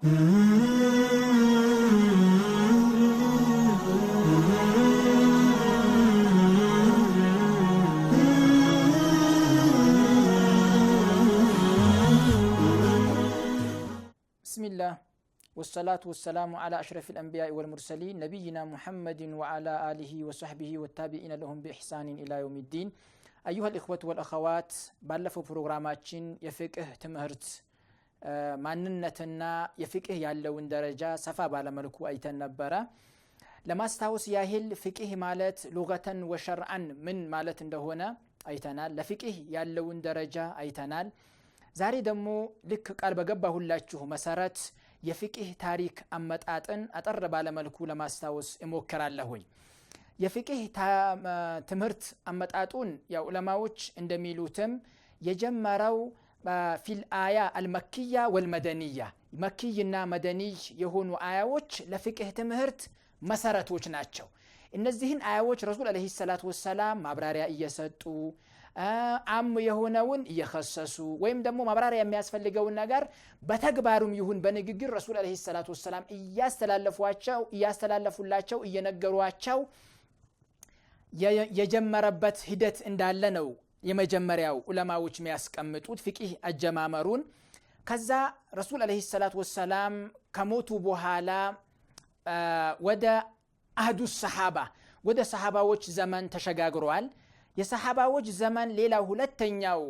بسم الله والصلاة والسلام على أشرف الأنبياء والمرسلين نبينا محمد وعلى آله وصحبه والتابعين لهم بإحسان إلى يوم الدين أيها الإخوة والأخوات بالفو بروغراماتشين يفقه تمهرت ማንነትና የፍቅህ ያለውን ደረጃ ሰፋ ባለ መልኩ አይተን ነበር ለማስታወስ ያህል ፍቅህ ማለት ሉገተን ወሸርዓን ምን ማለት እንደሆነ አይተናል ለፍቅህ ያለውን ደረጃ አይተናል ዛሬ ደግሞ ልክ ቃል በገባሁላችሁ መሰረት የፍቅህ ታሪክ አመጣጥን አጠር ባለ መልኩ ለማስታወስ እሞክራለሁ የፍቅህ ትምህርት አመጣጡን ያው ዑለማዎች እንደሚሉትም የጀመረው في الآية المكية والمدنية مكينا مدني يهونوا آيوش لفقه تمهرت مسارتوش ناتشو إنزهن آيوش رسول عليه الصلاة والسلام مبراريا إيساتو عم يهونون يخصصوا ويم دمو مبراريا مياسفل لقون نقر بتكبارم يهون بنقر رسول عليه الصلاة والسلام إياستلالفوا اللاتشو إيانقرواتشو يجمربت هدت اندالنو የመጀመሪያው ዑለማዎች የሚያስቀምጡት ፍቅህ አጀማመሩን ከዛ ረሱል አለይሂ ሰላቱ ወሰለም ከሞቱ በኋላ ወደ አህዱ ሰሃባ ወደ ሰሃባዎች ዘመን ተሸጋግሯል የሰሃባዎች ዘመን ሌላ ሁለተኛው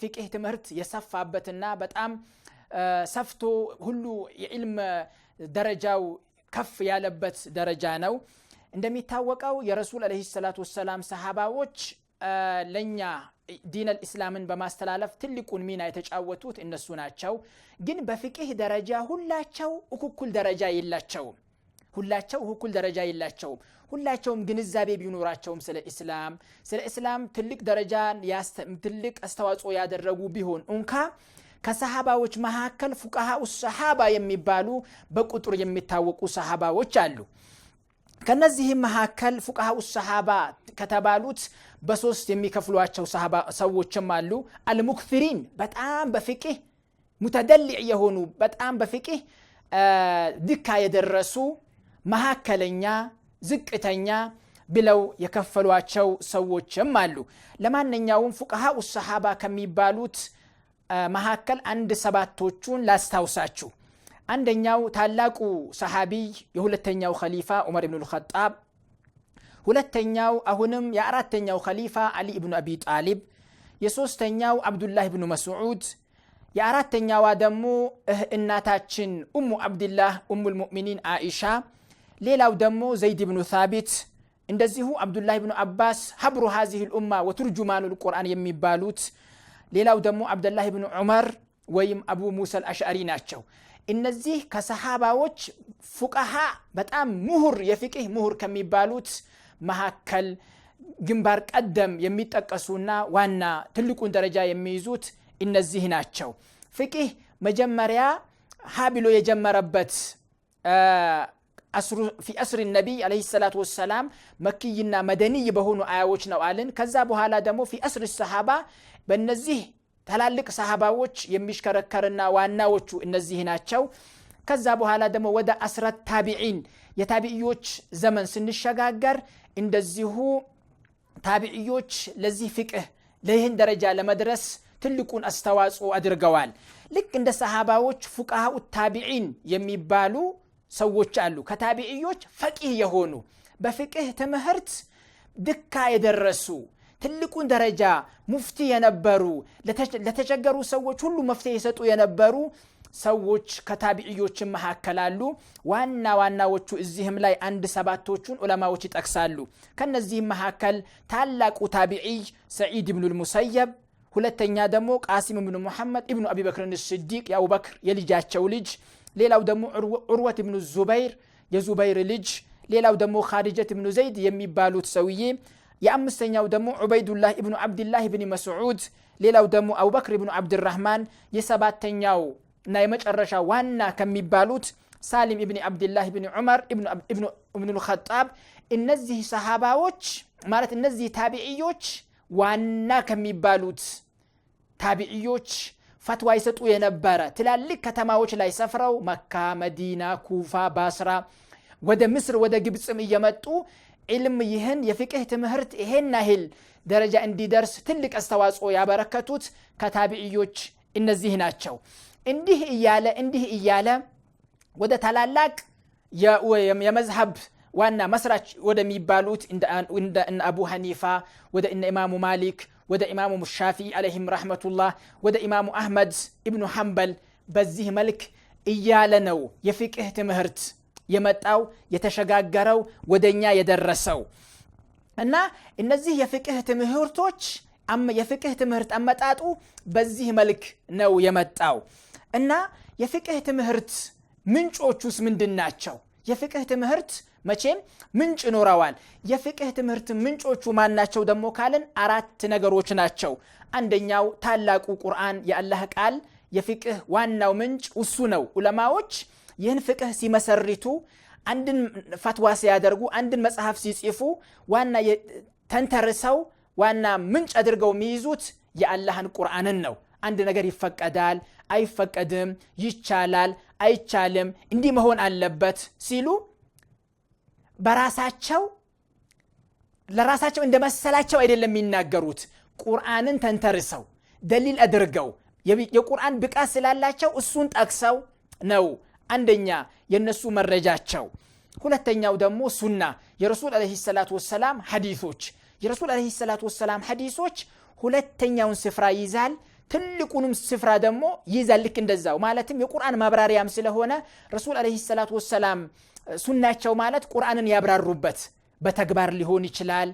ፍቅህ ትምህርት የሰፋበትና በጣም ሰፍቶ ሁሉ የዕልም ደረጃው ከፍ ያለበት ደረጃ ነው እንደሚታወቀው የረሱል አለይሂ ሰላቱ ወሰለም ሰሃባዎች ለኛ ዲን الاسلامን በማስተላለፍ ትልቁን ሚና የተጫወቱት እነሱ ናቸው ግን በፍቅህ ደረጃ ሁላቸው እኩል ደረጃ የላቸውም ሁላቸውም ግንዛቤ ቢኖራቸውም ስለ እስላም ትልቅ ደረጃ ትልቅ አስተዋጽኦ ያደረጉ ቢሆን እንኳ ከሰሃባዎች መካከል ፉቃሃኡ ሰሃባ የሚባሉ በቁጥር የሚታወቁ ሰሃባዎች አሉ ከነዚህ መካከል ፉቃሃኡ ሰሃባ ከተባሉት በሶስት የሚከፍሏቸው ሰዎችም አሉ አልሙክፊሪን በጣም በፍቅህ ሙተደልዕ የሆኑ በጣም በፍቅህ ድካ የደረሱ መካከለኛ ዝቅተኛ ብለው የከፈሏቸው ሰዎችም አሉ ለማንኛውም ፉቃሃኡ ሰሃባ ከሚባሉት መካከል አንድ ሰባቶቹን ላስታውሳችሁ አንደኛው ታላቁ ሰሃቢ የሁለተኛው ኸሊፋ ዑመር ኢብኑ አልኸጣብ ሁለተኛው አሁንም የአራተኛው ኸሊፋ አሊ ኢብኑ አቢ ጣሊብ የሶስተኛው አብዱላህ ኢብኑ መስዑድ የአራተኛዋ ደግሞ እናታችን ኡሙ አብዱላህ ኡሙል ሙእሚኒን አኢሻ ሌላው ደግሞ ዘይድ ኢብኑ ሳቢት እንደዚሁ አብዱላህ ኢብኑ አባስ ሐብሩ هذه الامه وترجمان القرآن የሚባሉት ሌላው ደግሞ አብዱላህ ኢብኑ ዑመር ወይም አቡ ሙሳ አልአሽዓሪ ናቸው እነዚህ ከሰሃባዎች ፉቃሃ በጣም ምሁር የፍቅህ ምሁር ከሚባሉት መሐከል ግንባር ቀደም የሚጠቀሱና ዋና ትልቁን ደረጃ የሚይዙት እነዚህ ናቸው ፍቅህ መጀመሪያ ሀብሎ የጀመረበት في أسر النبي عليه الصلاة والسلام مكينا مدني بهونو آيوش نوالن كذا بحالا دمو في أسر الصحابة بنزيه ታላልቅ ሰሃባዎች የሚሽከረከርና ዋናዎቹ እነዚህ ናቸው ከዛ በኋላ ደግሞ ወደ አስራት ታቢዒን የታቢዒዎች ዘመን ስንሸጋገር እንደዚሁ ታቢዒዎች ለዚህ ፍቅህ ለይህን ደረጃ ለመድረስ ትልቁን አስተዋጽኦ አድርገዋል ልክ እንደ ሰሃባዎች ፉቃሃኡ ታቢዒን የሚባሉ ሰዎች አሉ ከታቢዒዎች ፈቂህ የሆኑ በፍቅህ ትምህርት ድካ የደረሱ ትልቁን ደረጃ ሙፍቲ የነበሩ ለተቸገሩ ሰዎች ሁሉ መፍትሄ የሰጡ የነበሩ ሰዎች ከታቢዒዎች መካከል አሉ ዋናዎቹ እዚህም ላይ አንድ ሰባቶቹን ዑለማዎች ይጠቅሳሉ ከነዚህ መካከል ታላቁ ታቢዒ ሰዒድ ኢብኑ አልሙሰይብ ሁለተኛ ደግሞ ቃሲም ኢብኑ ሙሐመድ ኢብኑ አቢ በክር الصديق የአቡበክር የልጃቸው ልጅ ሌላው ደግሞ ዑርወት ኢብኑ ዙበይር የዙበይር ልጅ ሌላው ደግሞ ኻዲጀት ኢብኑ ዘይድ የሚባሉት ሰውዬ የአምስተኛው ደግሞ ዑበይዱላህ ኢብኑ አብዱላህ ኢብኑ መስዑድ ሌላው ደግሞ አቡበክር ኢብኑ አብዱራህማን የሰባተኛው እና የመጨረሻ ዋና ከሚባሉት ሳሊም ኢብኑ አብዱላህ ኢብኑ ዑመር ኢብኑ አልኸጣብ እነዚህ ሰሃባዎች ማለት እነዚህ ታቢዒዎች ዋና ከሚባሉት ታቢዒዎች ፈትዋ ይሰጡ የነበረ ትላልቅ ከተማዎች ላይ ሰፍረው መካ፣ መዲና፣ ኩፋ፣ ባስራ ወደ ምስር ወደ ግብጽም እየመጡ ዒልም ይህን የፍቅህ ትምህርት ይሄን ያህል ደረጃ እንዲደርስ ትልቅ አስተዋጽኦ ያበረከቱት ከታቢዒዎች እነዚህ ናቸው። እንዲህ እያለ ወደ ታላላቅ የመዝሐብ ዋና መስራች ወደሚባሉት እንደ አቡ ሐኒፋ ወደ ኢማሙ ማሊክ ወደ ኢማሙ ሻፊዒ አለይሂም ረህመቱላህ ወደ ኢማሙ አህመድ ኢብኑ ሐንበል በዚህ መልክ እያለ ነው የፍቅህ ትምህርት የመጣው የተሸጋገረው ወደኛ የደረሰው። እና እነዚህ የፍቅህ ትምህርቶች የፍቅህ ትምህርት አመጣጡ በዚህ መልክ ነው የመጣው። እና የፍቅህ ትምህርት ምንጮቹስ ምንድናቸው? የፍቅህ ትምህርት መቼም ምንጭ ኖረዋል። የፍቅህ ትምህርት ምንጮቹ ማናቸው ደግሞ ካልን 4 ነገሮች ናቸው። አንደኛው ታላቁ ቁርአን የአላህ ቃል የፍቅህ ዋናው ምንጭ እሱ ነው። ዑለማዎች ይህን ፍቅህ ሲመሰርቱ አንድን ፈትዋ ሲያደርጉ አንድን መጽሐፍ ሲጽፉ ዋና ተንተርሰው ዋና ምንጭ አድርገው የሚይዙት የአላህን ቁርአንን ነው። አንድ ነገር ይፈቀዳል አይፈቀድም፣ ይቻላል አይቻልም፣ እንዲህ መሆን አለበት ሲሉ ለራሳቸው እንደመሰላቸው አይደለም የሚናገሩት። ቁርአንን ተንተርሰው ደሊል አድርገው የቁርአን ብቃት ስላላቸው እሱን ጠቅሰው ነው አንደኛ የነሱ መረጃቸው። ሁለተኛው ደግሞ ሱና የረሱል አለይሂ ሰላቱ ወሰላም ሐዲሶች። የረሱል አለይሂ ሰላቱ ወሰላም ሐዲሶች ሁለተኛውን ስፍራ ይዛል፣ ትልቁንም ስፍራ ደግሞ ይዛል። ልክ እንደዛው ማለትም የቁርአን ማብራሪያም ስለሆነ ረሱል አለይሂ ሰላቱ ወሰላም ሱናቸው ማለት ቁርአንን ያብራሩበት በተግባር ሊሆን ይችላል፣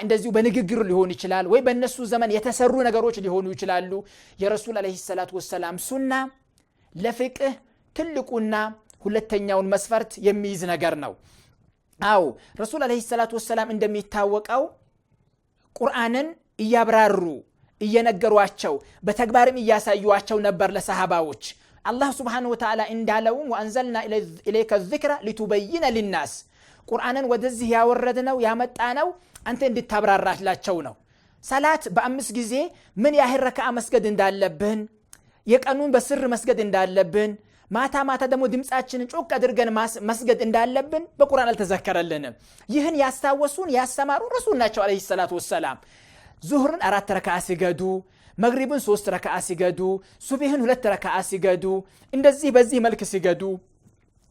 እንደዚሁ በንግግር ሊሆን ይችላል፣ ወይ በእነሱ ዘመን የተሰሩ ነገሮች ሊሆኑ ይችላሉ። የረሱል አለይሂ ሰላቱ ወሰላም ሱና ለፍቅህ ትልቁና ሁለተኛውን መስፈርት የሚይዝ ነገር ነው። አው ረሱል አለይሂ ሰላቱ ወሰላም እንደሚታወቀው ቁርአንን እያብራሩ እየነገሯቸው በተግባርም እያሳዩዋቸው ነበር ለሰሃባዎች። አላህ ሱብሓነሁ ወተዓላ እንዳለው ወአንዘልና ኢለይከ الذክረ ሊቱበይነ ሊናስ ቁርአንን ወደዚህ ያወረድነው ያመጣነው አንተ እንድታብራራላቸው ነው። ሰላት በ5 ጊዜ ምን ያህል ረካዓ መስገድ እንዳለብን፣ የቀኑን በስር መስገድ እንዳለብን፣ ማታ ማታ ደግሞ ድምጻችንን ጮክ አድርገን መስገድ እንዳለብን በቁርአን አልተዘከረልንም። ይህን ያስታወሱን ያስተማሩ ረሱል ናቸው አለይሂ ሰላቱ ወሰላም። ዙህርን 4 ረካዓ ሲገዱ፣ መግሪብን 3 ረካዓ ሲገዱ፣ ሱብሂን 2 ረካዓ ሲገዱ፣ እንደዚህ በዚህ መልክ ሲገዱ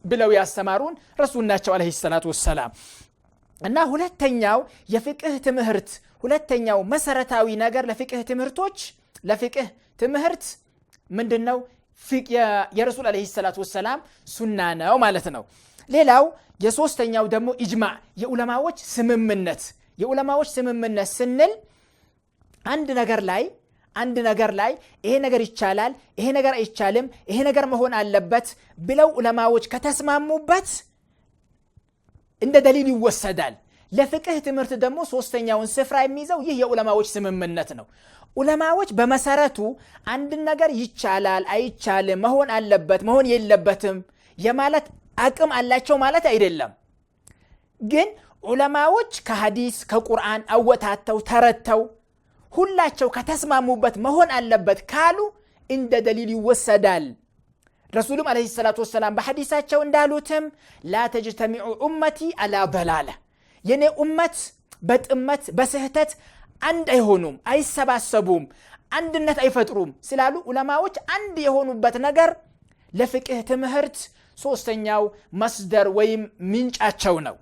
ብለው ያስተማሩን ረሱል ናቸው አለይሂ ሰላቱ ወሰላም። እና ሁለተኛው የፍቅህ ትምህርት ሁለተኛው መሰረታዊ ነገር ለፍቅህ ትምህርቶች ለፍቅህ ትምህርት ምንድነው? የረሱል አለይሂ ሰላቱ ወሰላም ሱና ነው ማለት ነው። ሌላው የሶስተኛው ደግሞ ኢጅማዕ የዑለማዎች ስምምነት። የዑለማዎች ስምምነት ስንል አንድ ነገር ላይ ይሄ ነገር ይቻላል፣ ይሄ ነገር አይቻልም፣ ይሄ ነገር መሆን አለበት ብለው ዑለማዎች ከተስማሙበት እንደ ደሊል ይወሰዳል። ለፍቅህ ትምህርት ደግሞ ሶስተኛውን ስፍራ የሚይዘው ይህ የዑለማዎች ስምምነት ነው። ዑለማዎች በመሰረቱ አንድ ነገር ይቻላል አይቻልም፣ መሆን አለበት መሆን የለበትም የማለት አቅም አላቸው ማለት አይደለም። ግን ዑለማዎች ከሐዲስ ከቁርአን አወታተው ተረተው ሁላቸው ከተስማሙበት መሆን አለበት ካሉ እንደ ደሊል ይወሰዳል። ረሱሉም አለይሂ ሰላቱ ወሰላም በሐዲሳቸው እንዳሉትም ላ ተጅተሚዑ ኡመቲ አላ ضላላ የኔ ኡመት በጥመት በስህተት አንድ አይሆኑም፣ አይሰባሰቡም፣ አንድነት አይፈጥሩም ስላሉ ዑለማዎች አንድ የሆኑበት ነገር ለፍቅህ ትምህርት ሶስተኛው መስደር ወይም ምንጫቸው ነው።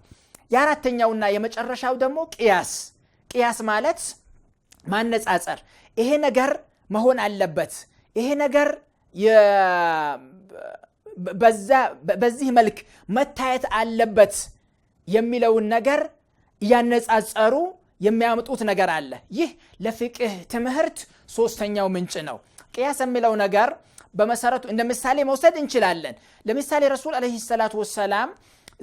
የአራተኛውና የመጨረሻው ደግሞ ቅያስ ማለት ማነጻጸር። ይሄ ነገር መሆን አለበት፣ ይሄ ነገር በዚህ መልክ መታየት አለበት የሚለውን ነገር ያነጻጸሩ የሚያመጡት ነገር አለ። ይህ ለፍቅህ ትምህርት ሶስተኛው ምንጭ ነው። ቅያስ የሚለው ነገር በመሰረቱ እንደ ምሳሌ መውሰድ እንችላለን። ለምሳሌ ረሱል አለይሂ ሰላቱ ወሰላም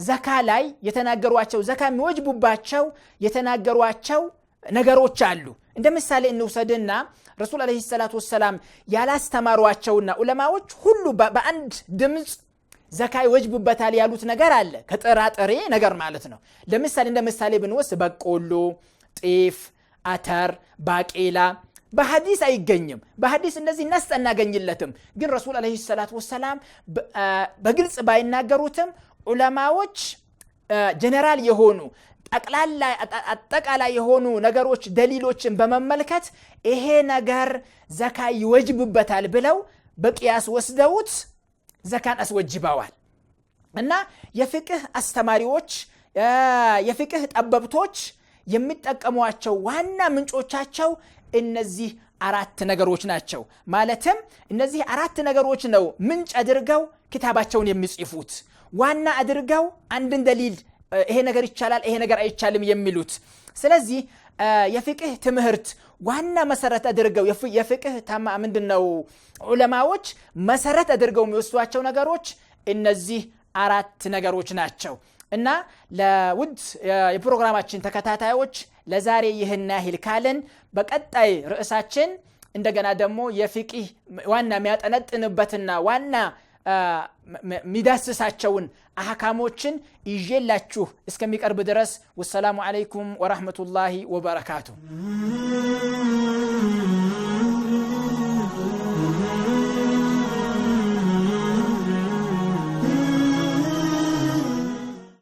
ዘካ ላይ የተናገሯቸው ዘካ የሚወጅቡባቸው የተናገሯቸው ነገሮች አሉ። እንደ ምሳሌ እንውሰድና ረሱል አለይሂ ሰላቱ ወሰላም ያላስተማሯቸውና ዑለማዎች ሁሉ በአንድ ድምጽ ዘካ ይወጅቡበታል ያሉት ነገር አለ። ከጥራጥሬ ነገር ማለት ነው። ለምሳሌ እንደ ምሳሌ ብንወስድ በቆሎ፣ ጤፍ፣ አተር፣ ባቄላ በሐዲስ አይገኝም በሐዲስ እንደዚህ ነስ እናገኝለትም ግን ረሱል አለይሂ ሰላቱ ወሰለም በግልጽ ባይናገሩትም ዑለማዎች ጀነራል የሆኑ አጠቃላይ የሆኑ ነገሮች ደሊሎችን በመመልከት ይሄ ነገር ዘካ ይወጅብበታል ብለው በቂያስ ወስደውት ዘካን አስወጅበዋል እና የፍቅህ አስተማሪዎች የፍቅህ ጠበብቶች የሚጠቀሟቸው ዋና ምንጮቻቸው እነዚህ አራት ነገሮች ናቸው ማለትም እነዚህ አራት ነገሮች ነው ምንጭ አድርገው ክታባቸውን የሚጽፉት ዋና አድርገው አንድን ደሊል ይሄ ነገር ይቻላል ይሄ ነገር አይቻልም የሚሉት ስለዚህ የፍቅህ ትምህርት ዋና መሰረት አድርገው የፍቅህ ምንድነው ዑለማዎች መሰረት አድርገው የሚወስዷቸው ነገሮች እነዚህ አራት ነገሮች ናቸው እና ለውድ የፕሮግራማችን ተከታታዮች ለዛሬ ይህን ያህል ካለን በቀጣይ ርዕሳችን እንደገና ደግሞ የፍቅህ ዋና የሚያጠነጥንበትና ዋና ሚዳስሳቸውን አህካሞችን ይዤላችሁ እስከሚቀርብ ድረስ ወሰላሙ አለይኩም ወራህመቱላሂ ወበረካቱ